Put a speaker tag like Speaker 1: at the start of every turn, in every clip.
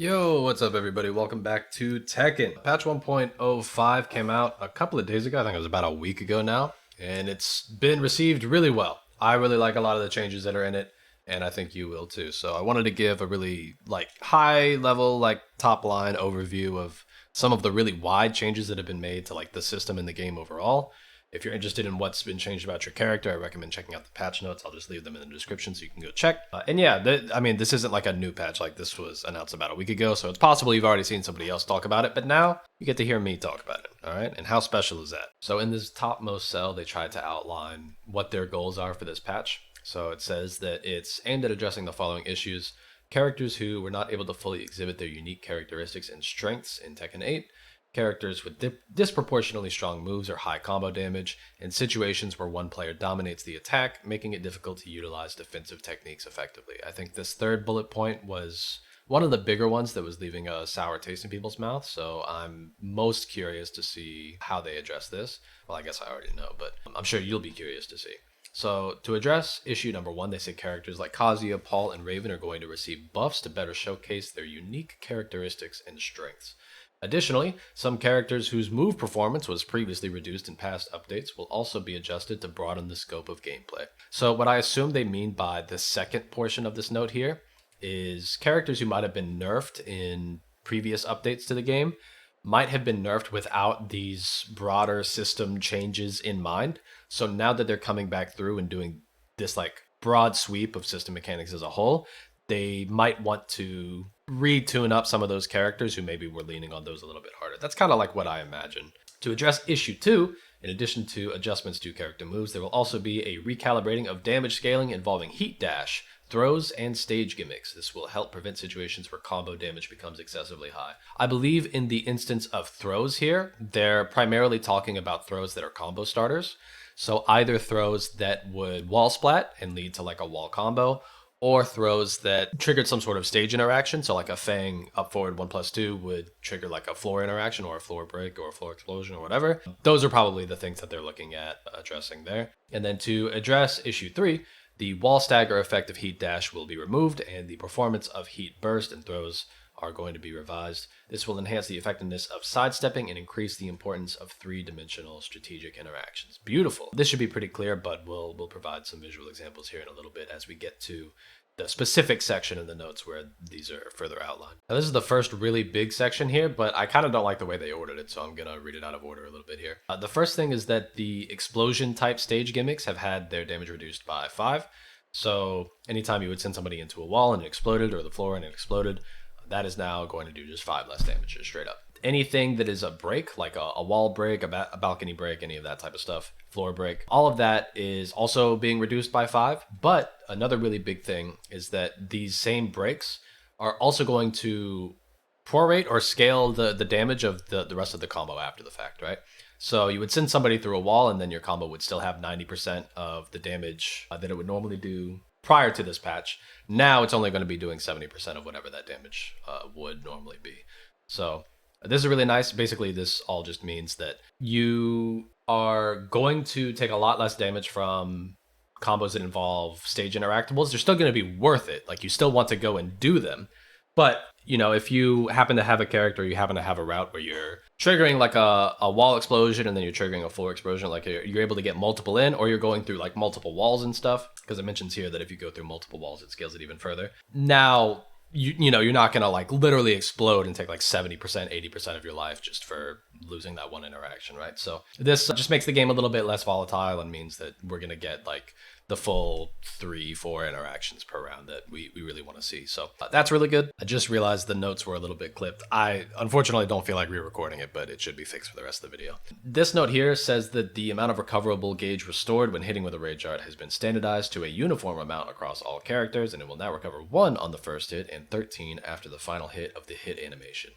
Speaker 1: Yo, what's up everybody? Welcome back to Tekken. Patch 1.05 came out a couple of days ago. I think it was about a week ago now, and it's been received really well. I really like a lot of the changes that are in it, and I think you will too. So I wanted to give a really high level, top line overview of some of the really wide changes that have been made to the system in the game overall. If you're interested in what's been changed about your character, I recommend checking out the patch notes. I'll just leave them in the description so you can go check. This isn't like a new patch. Like, this was announced about a week ago, so it's possible you've already seen somebody else talk about it, but now you get to hear me talk about it, all right? And how special is that? So in this topmost cell, they tried to outline what their goals are for this patch. So it says that it's aimed at addressing the following issues: characters who were not able to fully exhibit their unique characteristics and strengths in Tekken 8, characters with disproportionately strong moves or high combo damage, and situations where one player dominates the attack, making it difficult to utilize defensive techniques effectively. I think this third bullet point was one of the bigger ones that was leaving a sour taste in people's mouth, so I'm most curious to see how they address this. Well, I guess I already know, but I'm sure you'll be curious to see. So, to address issue number one, they say characters like Kazuya, Paul, and Raven are going to receive buffs to better showcase their unique characteristics and strengths. Additionally, some characters whose move performance was previously reduced in past updates will also be adjusted to broaden the scope of gameplay. So what I assume they mean by the second portion of this note here is characters who might have been nerfed in previous updates to the game might have been nerfed without these broader system changes in mind. So now that they're coming back through and doing this broad sweep of system mechanics as a whole, they might want to retune up some of those characters who maybe were leaning on those a little bit harder. That's kind of like what I imagine. To address issue 2, in addition to adjustments to character moves, there will also be a recalibrating of damage scaling involving heat dash, throws, and stage gimmicks. This will help prevent situations where combo damage becomes excessively high. I believe in the instance of throws here, they're primarily talking about throws that are combo starters. So either throws that would wall splat and lead to a wall combo, or throws that triggered some sort of stage interaction. So a Fang up forward 1+2 would trigger a floor interaction or a floor break or a floor explosion or whatever. Those are probably the things that they're looking at addressing there. And then to address issue 3, the wall stagger effect of heat dash will be removed, and the performance of heat burst and throws are going to be revised. This will enhance the effectiveness of sidestepping and increase the importance of three-dimensional strategic interactions. Beautiful. This should be pretty clear, but we'll provide some visual examples here in a little bit as we get to the specific section in the notes where these are further outlined. Now, this is the first really big section here, but I kind of don't like the way they ordered it, so I'm going to read it out of order a little bit here. The first thing is that the explosion-type stage gimmicks have had their damage reduced by 5. So anytime you would send somebody into a wall and it exploded, or the floor and it exploded, that is now going to do just 5 less damage, just straight up. Anything that is a break, like a wall break, a balcony break, any of that type of stuff, floor break, all of that is also being reduced by 5. But another really big thing is that these same breaks are also going to prorate or scale the damage of the rest of the combo after the fact, right? So you would send somebody through a wall, and then your combo would still have 90% of the damage that it would normally do prior to this patch. Now it's only going to be doing 70% of whatever that damage would normally be. So this is really nice. Basically, this all just means that you are going to take a lot less damage from combos that involve stage interactables. They're still going to be worth it. You still want to go and do them. But, if you happen to have a character, you happen to have a route where you're triggering a wall explosion and then you're triggering a floor explosion, you're able to get multiple in, or you're going through multiple walls and stuff, because it mentions here that if you go through multiple walls, it scales it even further. Now, you're not going to literally explode and take 70%, 80% of your life just for losing that one interaction, right? So this just makes the game a little bit less volatile and means that we're going to get the full 3-4 interactions per round that we really want to see. So that's really good. I just realized the notes were a little bit clipped. I unfortunately don't feel like re-recording it, but it should be fixed for the rest of the video. This note here says that the amount of recoverable gauge restored when hitting with a rage art has been standardized to a uniform amount across all characters, and it will now recover 1 on the first hit and 13 after the final hit of the hit animation.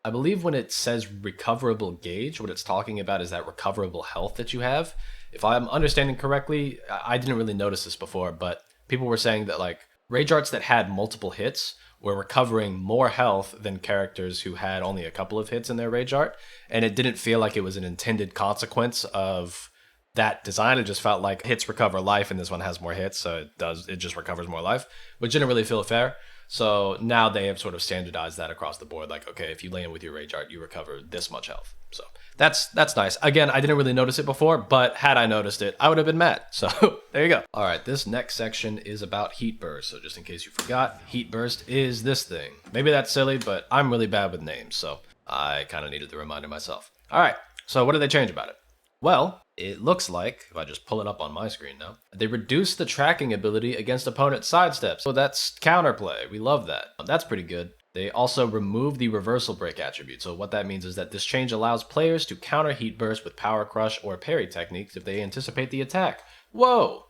Speaker 1: I believe when it says recoverable gauge, what it's talking about is that recoverable health that you have. If I'm understanding correctly, I didn't really notice this before, but people were saying that rage arts that had multiple hits were recovering more health than characters who had only a couple of hits in their rage art, and it didn't feel like it was an intended consequence of that design. It just felt like hits recover life, and this one has more hits, so it just recovers more life, which didn't really feel fair. So now they have sort of standardized that across the board. Like, okay, if you land with your rage art, you recover this much health. So that's nice. Again, I didn't really notice it before, but had I noticed it, I would have been mad. So there you go. All right, this next section is about heat burst. So just in case you forgot, heat burst is this thing. Maybe that's silly, but I'm really bad with names, so I kind of needed the reminder myself. All right, so what did they change about it? Well, it looks like, if I just pull it up on my screen now, they reduced the tracking ability against opponent sidesteps. So that's counterplay. We love that. That's pretty good. They also removed the reversal break attribute. So what that means is that this change allows players to counter heat burst with power crush or parry techniques if they anticipate the attack. Whoa!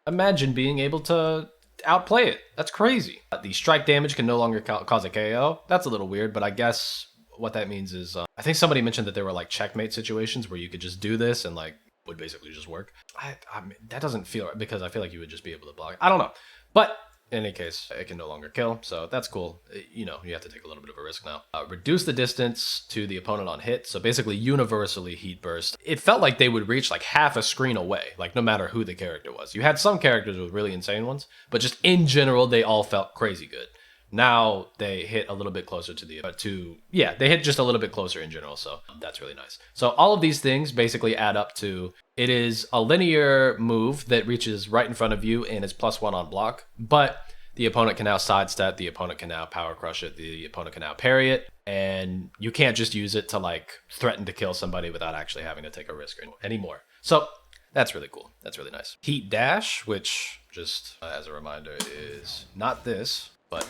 Speaker 1: Imagine being able to outplay it. That's crazy. The strike damage can no longer cause a KO. That's a little weird, but I guess what that means is, I think somebody mentioned that there were like checkmate situations where you could just do this and like would basically just work. I mean, that doesn't feel right because I feel like you would just be able to block. I don't know, but in any case, it can no longer kill, so that's cool. You know, you have to take a little bit of a risk now. Reduce the distance to the opponent on hit, so basically universally heat burst. It felt like they would reach like half a screen away, like no matter who the character was. You had some characters with really insane ones, but just in general, they all felt crazy good. Now they hit a little bit closer to the, they hit just a little bit closer in general. So that's really nice. So all of these things basically add up to, it is a linear move that reaches right in front of you and is +1 on block, but the opponent can now sidestep, the opponent can now power crush it, the opponent can now parry it, and you can't just use it to like threaten to kill somebody without actually having to take a risk anymore. So that's really cool. That's really nice. Heat dash, which just as a reminder is not this, but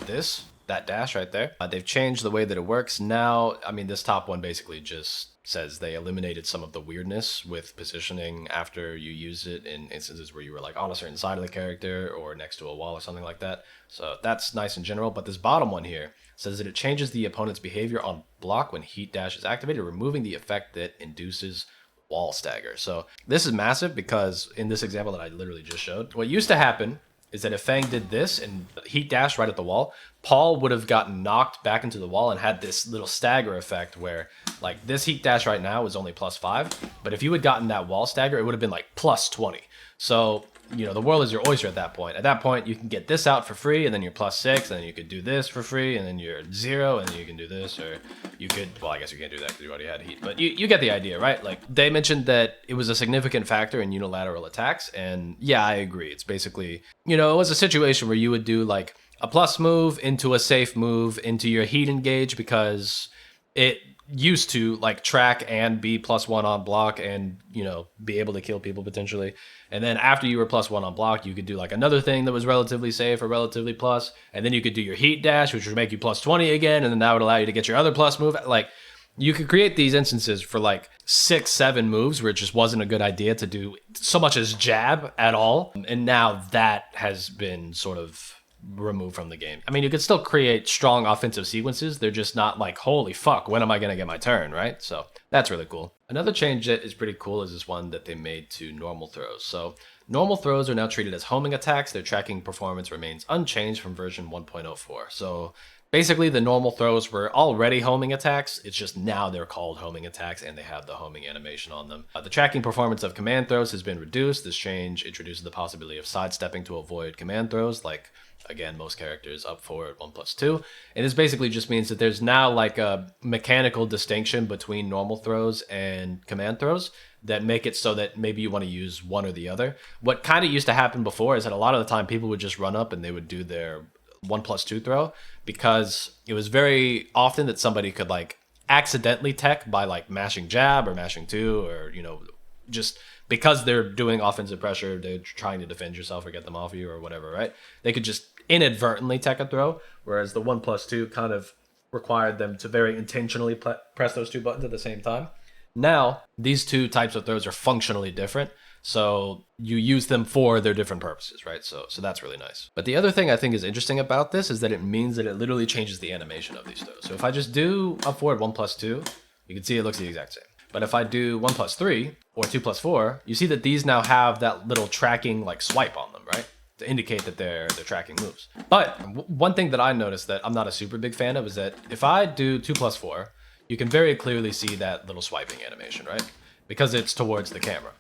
Speaker 1: that dash right there. They've changed the way that it works. Now, I mean, this top one basically just says they eliminated some of the weirdness with positioning after you use it in instances where you were like on a certain side of the character or next to a wall or something like that. So that's nice in general. But this bottom one here says that it changes the opponent's behavior on block when heat dash is activated, removing the effect that induces wall stagger. So this is massive because in this example that I literally just showed, what used to happen is that if Fang did this and heat dash right at the wall, Paul would have gotten knocked back into the wall and had this little stagger effect where like this heat dash right now is only +5, but if you had gotten that wall stagger, it would have been like +20. So, you know, the world is your oyster at that point. At that point, you can get this out for free and then you're +6, and then you could do this for free and then you're 0 and then you can do this, or you could, well, I guess you can't do that because you already had heat, but you get the idea, right? Like they mentioned that it was a significant factor in unilateral attacks, and yeah, I agree. It's basically, you know, it was a situation where you would do like a plus move into a safe move into your heat engage because it used to like track and be +1 on block and, you know, be able to kill people potentially. And then after you were +1 on block, you could do like another thing that was relatively safe or relatively plus, and then you could do your heat dash, which would make you +20 again, and then that would allow you to get your other plus move. Like you could create these instances for like 6, 7 moves where it just wasn't a good idea to do so much as jab at all. And now that has been sort of removed from the game. I mean, you could still create strong offensive sequences. They're just not like, holy fuck, when am I going to get my turn, right? So that's really cool. Another change that is pretty cool is this one that they made to normal throws. So normal throws are now treated as homing attacks. Their tracking performance remains unchanged from version 1.04. So basically the normal throws were already homing attacks. It's just now they're called homing attacks and they have the homing animation on them. The tracking performance of command throws has been reduced. This change introduces the possibility of sidestepping to avoid command throws, like again, most characters up forward 1+2. And this basically just means that there's now like a mechanical distinction between normal throws and command throws that make it so that maybe you want to use one or the other. What kind of used to happen before is that a lot of the time people would just run up and they would do their 1+2 throw because it was very often that somebody could like accidentally tech by like mashing jab or mashing 2 or, you know, just because they're doing offensive pressure, they're trying to defend yourself or get them off you or whatever, right? They could just inadvertently tech a throw, whereas the 1+2 kind of required them to very intentionally press those 2 buttons at the same time. Now, these 2 types of throws are functionally different, so you use them for their different purposes, right? So that's really nice. But the other thing I think is interesting about this is that it means that it literally changes the animation of these throws. So if I just do up forward 1+2, you can see it looks the exact same. But if I do 1+3 or 2+4, you see that these now have that little tracking like swipe on them, right? To indicate that they're tracking moves. But one thing that I noticed that I'm not a super big fan of is that if I do 2+4, you can very clearly see that little swiping animation, right? Because it's towards the camera.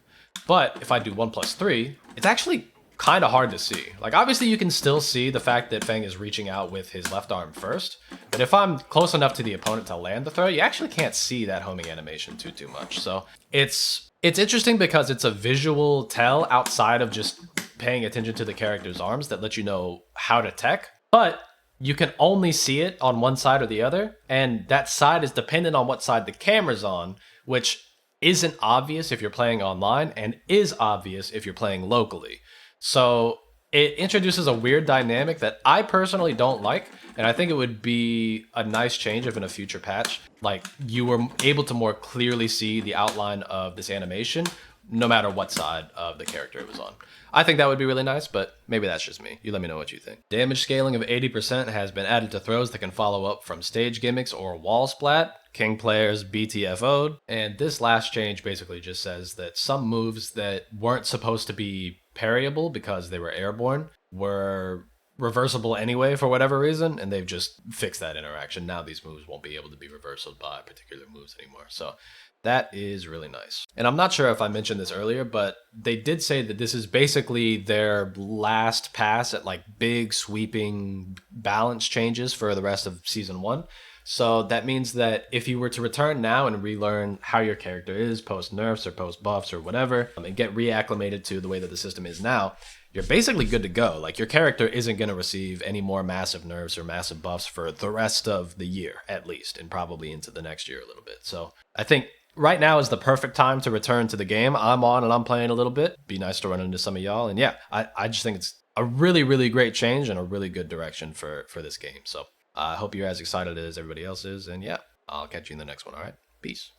Speaker 1: But if I do 1+3, it's actually kind of hard to see. Like, obviously you can still see the fact that Feng is reaching out with his left arm first, but if I'm close enough to the opponent to land the throw, you actually can't see that homing animation too much. So it's interesting because it's a visual tell outside of just paying attention to the character's arms that let you know how to tech, but you can only see it on one side or the other, and that side is dependent on what side the camera's on, which isn't obvious if you're playing online and is obvious if you're playing locally. So it introduces a weird dynamic that I personally don't like, and I think it would be a nice change if in a future patch, like, you were able to more clearly see the outline of this animation no matter what side of the character it was on. I think that would be really nice, but maybe that's just me. You let me know what you think. Damage scaling of 80% has been added to throws that can follow up from stage gimmicks or wall splat. King players BTFO'd. And this last change basically just says that some moves that weren't supposed to be parryable because they were airborne were reversible anyway for whatever reason, and they've just fixed that interaction. Now these moves won't be able to be reversed by particular moves anymore. So that is really nice. And I'm not sure if I mentioned this earlier, but they did say that this is basically their last pass at like big sweeping balance changes for the rest of season 1. So that means that if you were to return now and relearn how your character is post nerfs or post buffs or whatever, and get reacclimated to the way that the system is now, you're basically good to go. Like, your character isn't going to receive any more massive nerfs or massive buffs for the rest of the year, at least, and probably into the next year a little bit. So I think right now is the perfect time to return to the game. I'm on and I'm playing a little bit. Be nice to run into some of y'all. And yeah, I just think it's a really, really great change and a really good direction for this game. So I hope you're as excited as everybody else is. And yeah, I'll catch you in the next one. All right. Peace.